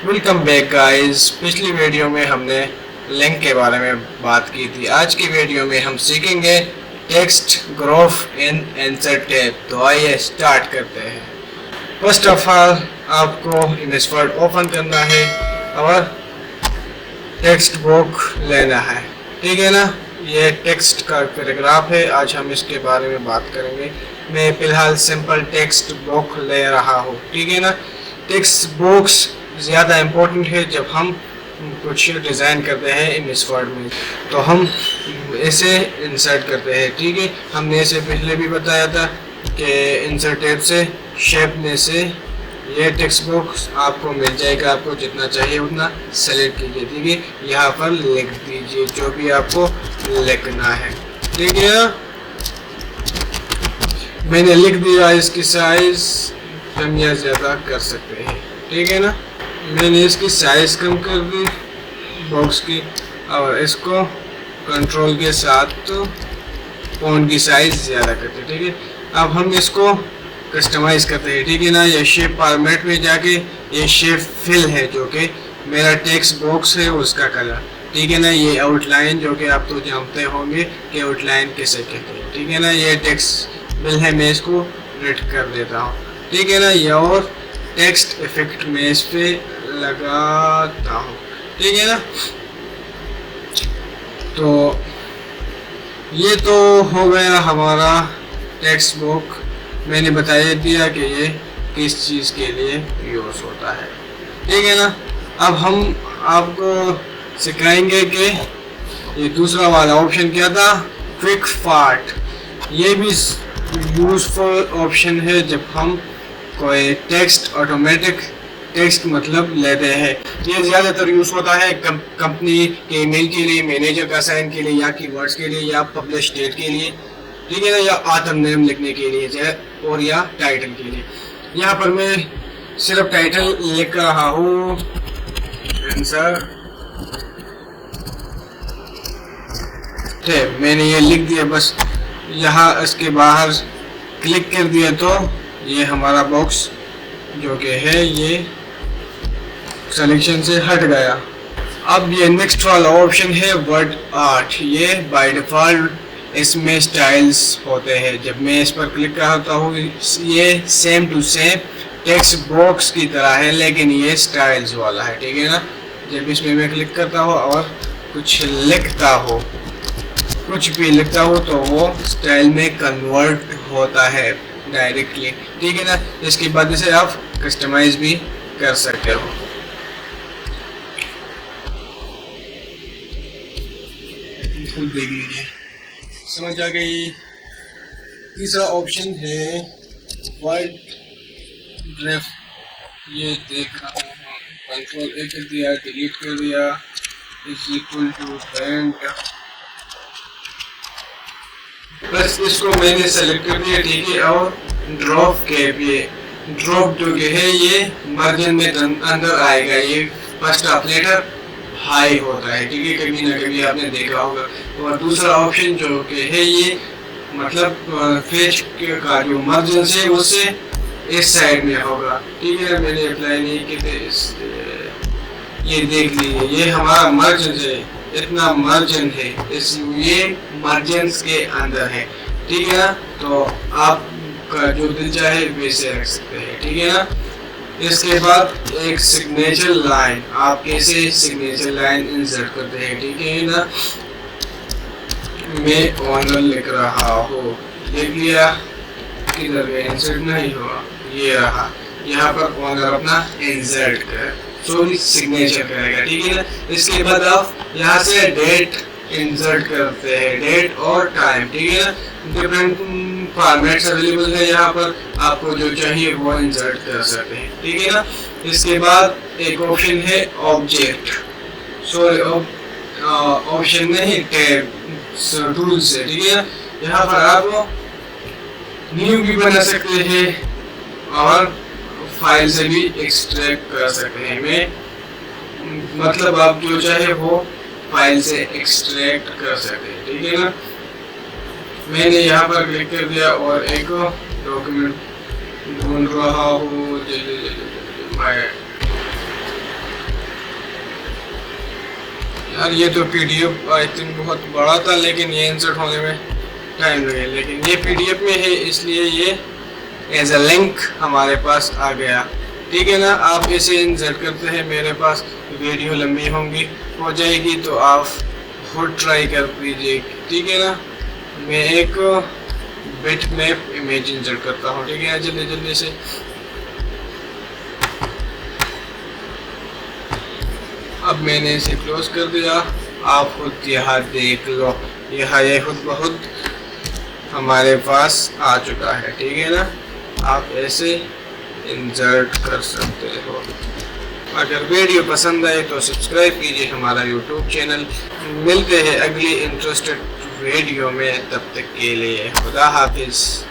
Welcome back guys. पिछली video में हमने लिंक के बारे में बात की थी। आज की वीडियो में हम सीखेंगे टेक्स्ट ग्राफ इन इंसर्ट टैब। तो आइए स्टार्ट करते हैं। फर्स्ट ऑफ ऑल आपको इमेज वर्ड ओपन करना है और टेक्स्ट बुक लेना है, ठीक है ना। ये टेक्स्ट का पैराग्राफ है, आज हम इसके बारे में बात करेंगे। मैं फिलहाल सिंपल टेक्स्ट बुक ले रहा हूँ, ठीक है ना। टेक्स्ट बुक्स ज़्यादा इम्पोर्टेंट है जब हम कुछ डिज़ाइन करते हैं इमेज वर्ड में, तो हम इसे इंसर्ट करते हैं, ठीक है। हमने इसे पहले भी बताया था कि इंसर्ट टैब से शेप में से ये टेक्स्ट बॉक्स आपको मिल जाएगा। आपको जितना चाहिए उतना सेलेक्ट कीजिए, ठीक है। यहाँ पर लिख दीजिए जो भी आपको लिखना है, ठीक है ना। मैंने लिख दिया, इसकी साइज कम या ज़्यादा कर सकते हैं, ठीक है ना। मैंने इसकी साइज कम कर दी बॉक्स की, और इसको कंट्रोल के साथ तो फ़ॉन्ट की साइज ज़्यादा करते, ठीक है। अब हम इसको कस्टमाइज़ करते हैं, ठीक है ना। ये शेप फॉर्मेट में जाके ये शेप फिल है जो कि मेरा टेक्स्ट बॉक्स है उसका कलर, ठीक है ना। ये आउटलाइन जो कि आप तो जानते होंगे कि आउटलाइन कैसे कहते हैं, ठीक है ना। ये टेक्स्ट फिल है, मैं इसको रेड कर देता हूँ, ठीक है ना। ये और टेक्स्ट इफेक्ट में इस पे लगाता हूँ, ठीक है ना। तो ये तो हो गया हमारा टेक्स्ट बुक। मैंने बताया दिया कि ये किस चीज़ के लिए यूज़ होता है, ठीक है ना। अब हम आपको सिखाएंगे कि ये दूसरा वाला ऑप्शन क्या था, क्विक पार्ट। ये भी यूज़फुल ऑप्शन है जब हम कोई टेक्स्ट ऑटोमेटिक टेक्स्ट मतलब लेते हैं। ये ज़्यादातर यूज़ होता है कंपनी के ईमेल के लिए, मैनेजर का साइन के लिए, या कीवर्ड्स के लिए, या पब्लिश डेट के लिए, ठीक है ना, या ऑथर नेम लिखने के लिए, और या टाइटल के लिए। यहाँ पर मैं सिर्फ टाइटल लिख रहा हूँ, आंसर टेब। मैंने ये लिख दिया, बस यहाँ इसके बाहर क्लिक कर दिया तो ये हमारा बॉक्स जो कि है ये सिलेक्शन से हट गया। अब ये नेक्स्ट वाला ऑप्शन है वर्ड आर्ट। ये बाय डिफ़ॉल्ट इसमें स्टाइल्स होते हैं। जब मैं इस पर क्लिक करता हूँ ये same to same text box की तरह है, लेकिन ये स्टाइल्स वाला है, ठीक है ना। जब इसमें मैं क्लिक करता हूँ और कुछ लिखता हूँ, कुछ भी लिखता हूँ, तो वो स्टाइल में कन्वर्ट होता है डायरेक्टली, ठीक है ना। इसके बाद इसे आप कस्टमाइज भी कर सकते हो। खुद देख लीजिए, समझ आ गई। तीसरा ऑप्शन है वर्ड ड्राफ्ट। ये देख रहा हूँ, कंट्रोल ए कर दिया, डिलीट कर दिया, इज इक्वल टू पेंट, बस इसको मैंने सेलेक्ट कर दिया, ठीक है। और ड्रॉप कैप, ये ड्रॉप जो कि है ये मार्जिन में अंदर आएगा। ये फर्स्ट ऑफ लेटर हाई होता है, ठीक है, कभी ना कभी आपने देखा होगा। और दूसरा ऑप्शन जो कि है ये मतलब फेस का जो मार्जिन से उससे इस साइड में होगा, ठीक है। मैंने अप्लाई नहीं किया, ये देख लीजिए, ये हमारा मार्जिन है, इतना मार्जिन है, इस ये मार्जिन के अंदर है, ठीक है ना। तो आपका जो दिल चाहे वैसे रख सकते हैं, ठीक है ना। इसके बाद एक सिग्नेचर लाइन, आप कैसे सिग्नेचर लाइन इंसर्ट करते हैं, ठीक है ना। मैं ऑनर लिख रहा हूँ, लिख लिया, किधर गया, इंसर्ट नहीं हुआ, ये रहा। यहाँ पर ऑनर अपना इंसर्ट कर, सॉरी सिग्नेचर करेगा, ठीक है ना। इसके बाद आप यहाँ से डेट इंसर्ट करते हैं, डेट और टाइम, ठीक है ना। डिफरेंट फॉर्मेट्स अवेलेबल है यहाँ पर, आपको जो चाहिए वो इंसर्ट कर सकते हैं, ठीक है ना। इसके बाद एक ऑप्शन है ऑब्जेक्ट, सॉरी ऑप्शन नहीं, टैब टूल से, ठीक है। यहाँ पर आप न्यू भी बना सकते हैं और फाइल से भी एक्सट्रैक्ट कर सकते हैं। मैं मतलब आप जो चाहे वो फाइल से एक्सट्रैक्ट कर सकते हैं, ठीक है ना। मैंने यहाँ पर क्लिक कर दिया और एक डॉक्यूमेंट ढूंढ रहा हूँ, और ये तो PDF आई थिंक बहुत बड़ा था, लेकिन ये इंसर्ट होने में टाइम लगे, लेकिन ये PDF में है इसलिए ये एज अ लिंक हमारे पास आ गया। ठीक है ना, आप इसे इंसर्ट करते हैं, मेरे पास वीडियो लंबी हो जाएगी तो आप खुद ट्राई कर लीजिए। ठीक है ना, मैं एक बिटमैप इमेज इंसर्ट करता हूँ। ठीक है, जल्दी जल्दी से। अब मैंने इसे क्लोज कर दिया, आप खुद यहाँ देख लो, यहाँ ये खुद बहुत हमारे पास आ चुका है। ठीक है ना, आप ऐसे इंसर्ट कर सकते हो। अगर वीडियो पसंद आए तो सब्सक्राइब कीजिए हमारा यूट्यूब चैनल। मिलते हैं अगली इंटरेस्टेड वीडियो में, तब तक के लिए खुदा हाफिज़।